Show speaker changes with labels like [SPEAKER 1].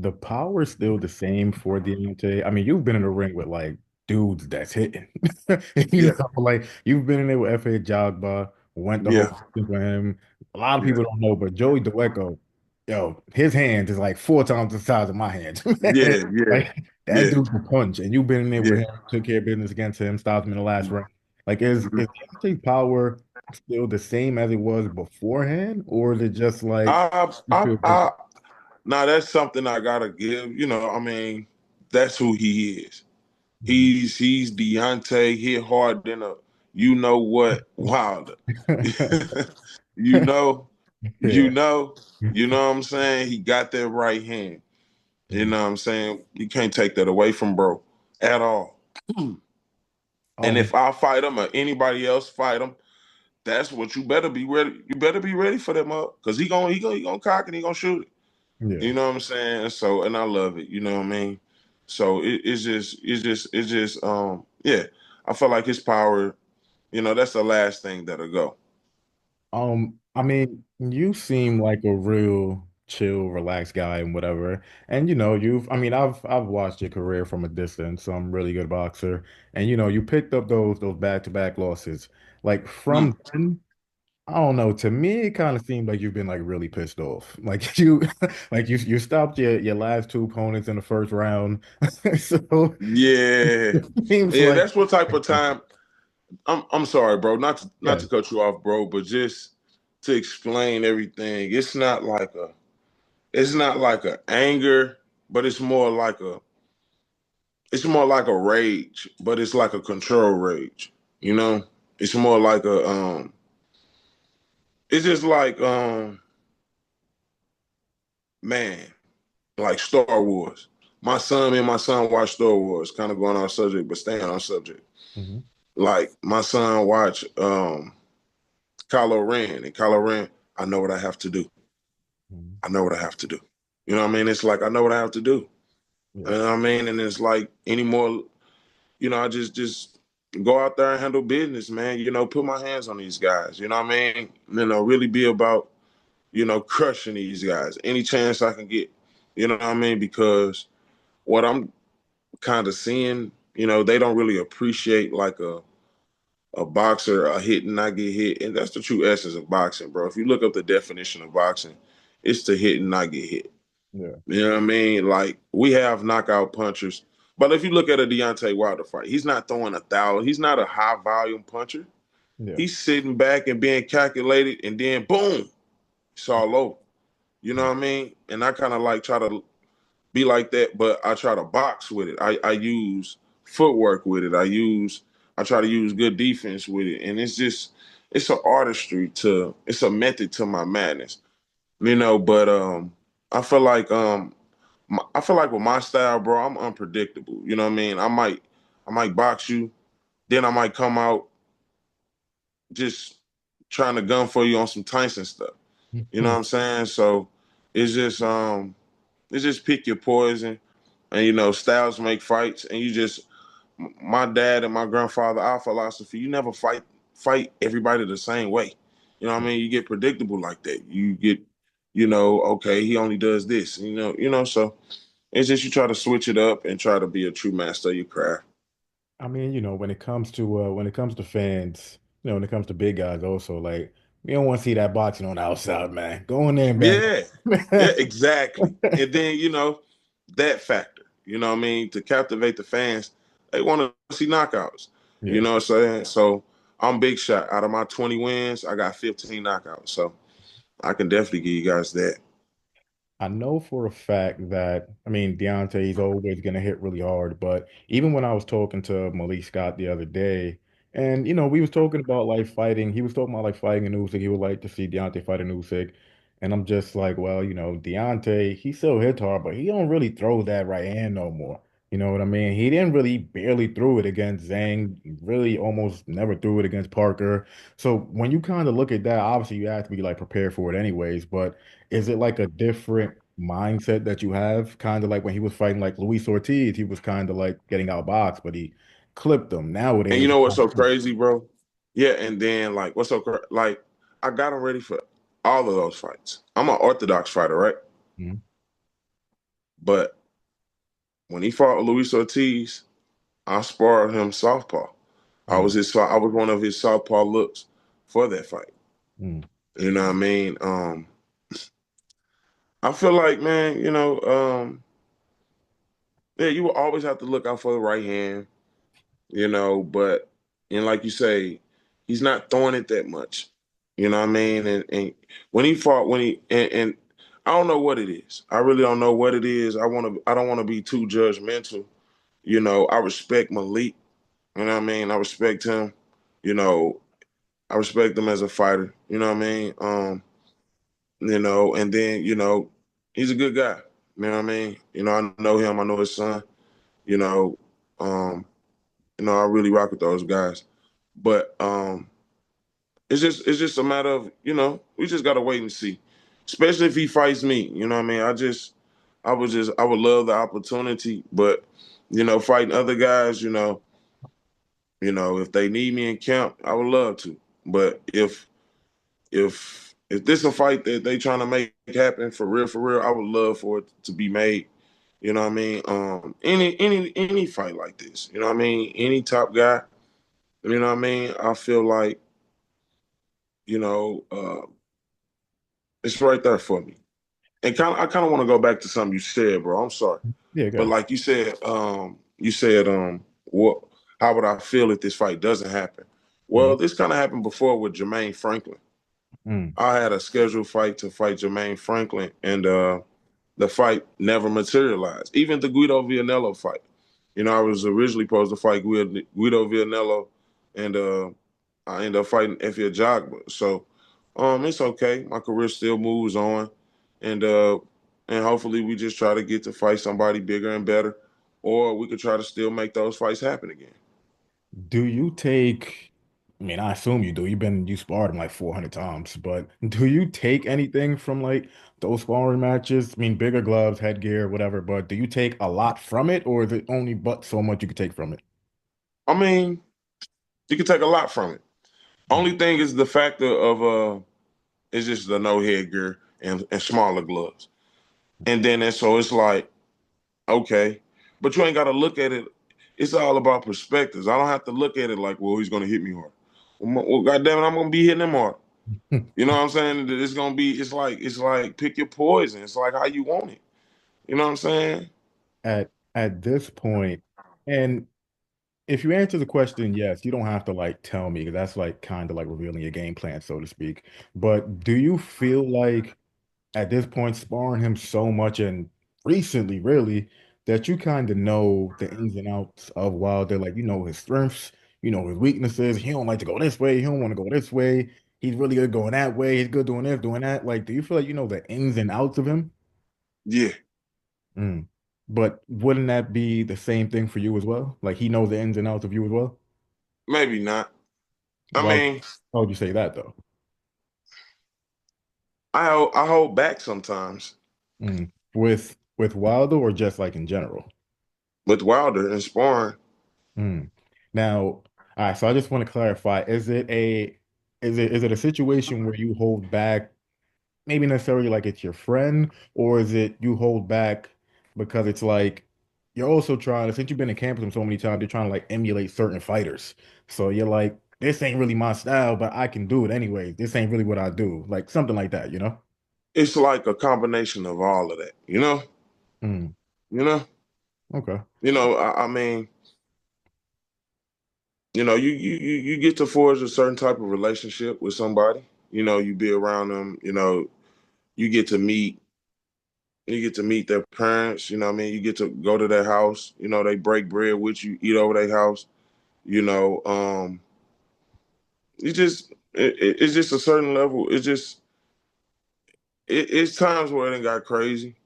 [SPEAKER 1] the power's still the same for Deontay. I mean, you've been in the ring with like dudes that's hitting. You
[SPEAKER 2] Yeah,
[SPEAKER 1] know, like you've been in there with F.A. Jagba, went the whole
[SPEAKER 2] yeah,
[SPEAKER 1] distance with him. A lot of
[SPEAKER 2] yeah,
[SPEAKER 1] people don't know, but Joey Dwecko, yo, his hands is like four times the size of my hands.
[SPEAKER 2] yeah, yeah,
[SPEAKER 1] Like that
[SPEAKER 2] yeah,
[SPEAKER 1] dude can punch, and you've been in there with
[SPEAKER 2] yeah.
[SPEAKER 1] him, took care of business against him, stopped him in the last round. Like, is
[SPEAKER 2] Mhm.
[SPEAKER 1] Deontay's power still the same as it was beforehand, or is it just like
[SPEAKER 2] I,
[SPEAKER 1] you
[SPEAKER 2] I,
[SPEAKER 1] feel
[SPEAKER 2] I, now that's something I gotta give. I mean, that's who he is.
[SPEAKER 1] different?
[SPEAKER 2] He's Deontay, hit hard than a you know what Wilder. you know, you
[SPEAKER 1] Yeah.
[SPEAKER 2] know, you know what I'm saying? He got that right hand. You
[SPEAKER 1] Mhm.
[SPEAKER 2] know what I'm saying? You can't take that away from bro at all. And
[SPEAKER 1] Um,
[SPEAKER 2] if I fight him or anybody else fight him, that's what you better be ready. You better be ready for them up. Cause he gonna cock and he gonna shoot it.
[SPEAKER 1] yeah.
[SPEAKER 2] You know what I'm saying? So and I love it, you know what I mean? So it's just yeah. I feel like his power, that's the last thing that'll go.
[SPEAKER 1] I mean, you seem like a real chill, relaxed guy and whatever. And I mean, I've watched your career from a distance. So I'm a really good boxer. And you picked up those back-to-back losses. Like
[SPEAKER 2] Mm.
[SPEAKER 1] from then, I don't know, to me it kind of seemed like you've been like really pissed off. Like you like you stopped your last two opponents in the first round. So
[SPEAKER 2] Yeah.
[SPEAKER 1] it seems
[SPEAKER 2] Yeah,
[SPEAKER 1] like
[SPEAKER 2] that's what type of time. I'm sorry, bro. Not
[SPEAKER 1] yeah.
[SPEAKER 2] to cut you off, bro, but just to explain everything. It's not like a anger, but it's more like a rage, but it's like a control rage. You know, it's more like it's just like man, like Star Wars. Me and my son watch Star Wars, kind of going off subject, but staying on subject.
[SPEAKER 1] Mhm.
[SPEAKER 2] Like my son watch Kylo Ren, and Kylo Ren, I know what I have to do.
[SPEAKER 1] Mhm.
[SPEAKER 2] I know what I have to do. You know what I mean? It's like I know what I have to do. You
[SPEAKER 1] Yeah.
[SPEAKER 2] know what I mean? And it's like anymore, I just go out there and handle business, man. Put my hands on these guys. You know what I mean? Really be about, crushing these guys. Any chance I can get. You know what I mean? Because what I'm kind of seeing, they don't really appreciate like a boxer, a hit and not get hit. And that's the true essence of boxing, bro. If you look up the definition of boxing, it's to hit and not get hit.
[SPEAKER 1] Yeah.
[SPEAKER 2] You know what I mean? Like we have knockout punchers, but if you look at a Deontay Wilder fight, he's not throwing 1,000. He's not a high volume puncher.
[SPEAKER 1] Yeah.
[SPEAKER 2] He's sitting back and being calculated, and then boom, it's all over. You know what I mean? And I kind of like try to be like that, but I try to box with it. I use footwork with it. I try to use good defense with it, and it's an artistry to it's a method to my madness. But I feel like with my style, bro, I'm unpredictable. You know what I mean? I might box you, then I might come out just trying to gun for you on some Tyson stuff. You know what I'm saying? So it's just it's just pick your poison, and styles make fights, and you just my dad and my grandfather, our philosophy, you never fight everybody the same way. You know what I mean? You get predictable like that. You get, okay, he only does this. So it's just you try to switch it up and try to be a true master of your craft.
[SPEAKER 1] I mean, when it comes to fans, when it comes to big guys also, like we don't want to see that boxing on the outside, man. Go in there and bang.
[SPEAKER 2] Yeah, yeah, exactly. And then that factor. You know what I mean? To captivate the fans, they want to see knockouts. You
[SPEAKER 1] Yeah.
[SPEAKER 2] know what I'm saying? So I'm big shot. Out of my 20 wins, I got 15 knockouts. So I can definitely give you guys that.
[SPEAKER 1] I know for a fact that, I mean, Deontay's always going to hit really hard, but even when I was talking to Malik Scott the other day, and, we was talking about like fighting, he was talking about like fighting a Usyk. He would like to see Deontay fight a Usyk. And I'm just like, well, Deontay, he still hits hard, but he don't really throw that right hand no more. You know what I mean? He didn't really barely threw it against Zhang, really almost never threw it against Parker. So when you kind of look at that, obviously you have to be like prepared for it anyways, but is it like a different mindset that you have? Kind of like when he was fighting like Luis Ortiz, he was kind of like getting outboxed, but he clipped him.
[SPEAKER 2] And you
[SPEAKER 1] Nowadays,
[SPEAKER 2] know what's so crazy, bro? Yeah, and then like what's so like I got him ready for all of those fights. I'm an orthodox fighter, right?
[SPEAKER 1] Mhm.
[SPEAKER 2] But when he fought Luis Ortiz, I sparred him southpaw.
[SPEAKER 1] Mm,
[SPEAKER 2] I was one of his southpaw looks for that fight.
[SPEAKER 1] mm,
[SPEAKER 2] You know what I mean? I feel like, man, yeah, you will always have to look out for the right hand, but and like you say, he's not throwing it that much. You know what I mean? And when he fought, and I don't know what it is. I really don't know what it is. I don't want to be too judgmental. I respect Malik. You know what I mean? I respect him. You know, I respect him as a fighter. You know what I mean? And then, he's a good guy. You know what I mean? I know him, I know his son, you know. Um, I really rock with those guys. But it's just a matter of, we just gotta wait and see. Especially if he fights me. You know what I mean? I would love the opportunity, but fighting other guys, if they need me in camp, I would love to. But if this a fight that they trying to make happen for real, I would love for it to be made. You know what I mean? Any fight like this, you know what I mean? Any top guy, you know what I mean? I feel like, you know, uh, it's right there for me. And I kind of want to go back to something you said, bro. I'm sorry,
[SPEAKER 1] yeah,
[SPEAKER 2] but
[SPEAKER 1] good.
[SPEAKER 2] like you said, what? How would I feel if this fight doesn't happen?
[SPEAKER 1] Mm,
[SPEAKER 2] Well, this kind of happened before with Jermaine Franklin.
[SPEAKER 1] mm.
[SPEAKER 2] I had a scheduled fight to fight Jermaine Franklin, and the fight never materialized. Even the Guido Vianello fight. I was originally supposed to fight Guido Vianello, and I ended up fighting Effie Ajagba. So it's okay. My career still moves on, and hopefully we just try to get to fight somebody bigger and better, or we could try to still make those fights happen again.
[SPEAKER 1] Do you take, I mean, I assume you do. You sparred him like 400 times, but do you take anything from like those sparring matches? I mean, bigger gloves, headgear, whatever, but do you take a lot from it, or is it only but so much you can take from it?
[SPEAKER 2] I mean, you can take a lot from it.
[SPEAKER 1] Mm.
[SPEAKER 2] Only thing is the factor of is just the no headgear and smaller gloves. And so it's like, okay, but you ain't got to look at it. It's all about perspectives. I don't have to look at it like, well, he's going to hit me hard. Well, goddamn it, I'm going to be hitting him hard. You know what I'm saying? It's going to be. It's like pick your poison. It's like how you want it. You know what I'm saying?
[SPEAKER 1] At this point, and if you answer the question yes, you don't have to like tell me because that's like kind of like revealing your game plan, so to speak. But do you feel like at this point sparring him so much and recently really that you kind of know the ins and outs of Wilder, like you know his strengths, you know his weaknesses. He don't like to go this way, he don't want to go this way. He's really good going that way. He's good doing this, doing that. Like, do you feel like you know the ins and outs of him?
[SPEAKER 2] Yeah,
[SPEAKER 1] Mm. But wouldn't that be the same thing for you as well? Like he knows the ins and outs of you as well?
[SPEAKER 2] maybe not. I
[SPEAKER 1] Why,
[SPEAKER 2] mean,
[SPEAKER 1] why would you say that though?
[SPEAKER 2] I hold back sometimes
[SPEAKER 1] Mm. With Wilder or just like in general?
[SPEAKER 2] with Wilder and sparring.
[SPEAKER 1] Mm. Now, all right, so I just want to clarify, is it a situation where you hold back, maybe necessarily like it's your friend, or is it you hold back because it's like you're also trying to, since you've been in camp with them so many times, you're trying to like emulate certain fighters. So you're like, this ain't really my style, but I can do it anyway. This ain't really what I do. Like something like that, you know?
[SPEAKER 2] It's like a combination of all of that.
[SPEAKER 1] Mm.
[SPEAKER 2] You know,
[SPEAKER 1] Okay.
[SPEAKER 2] I mean, you get to forge a certain type of relationship with somebody. You be around them. You get to meet you get to meet their parents. You know what I mean? You get to go to their house. They break bread with you, eat over their house. You know, it's just a certain level. It's times where it done got crazy.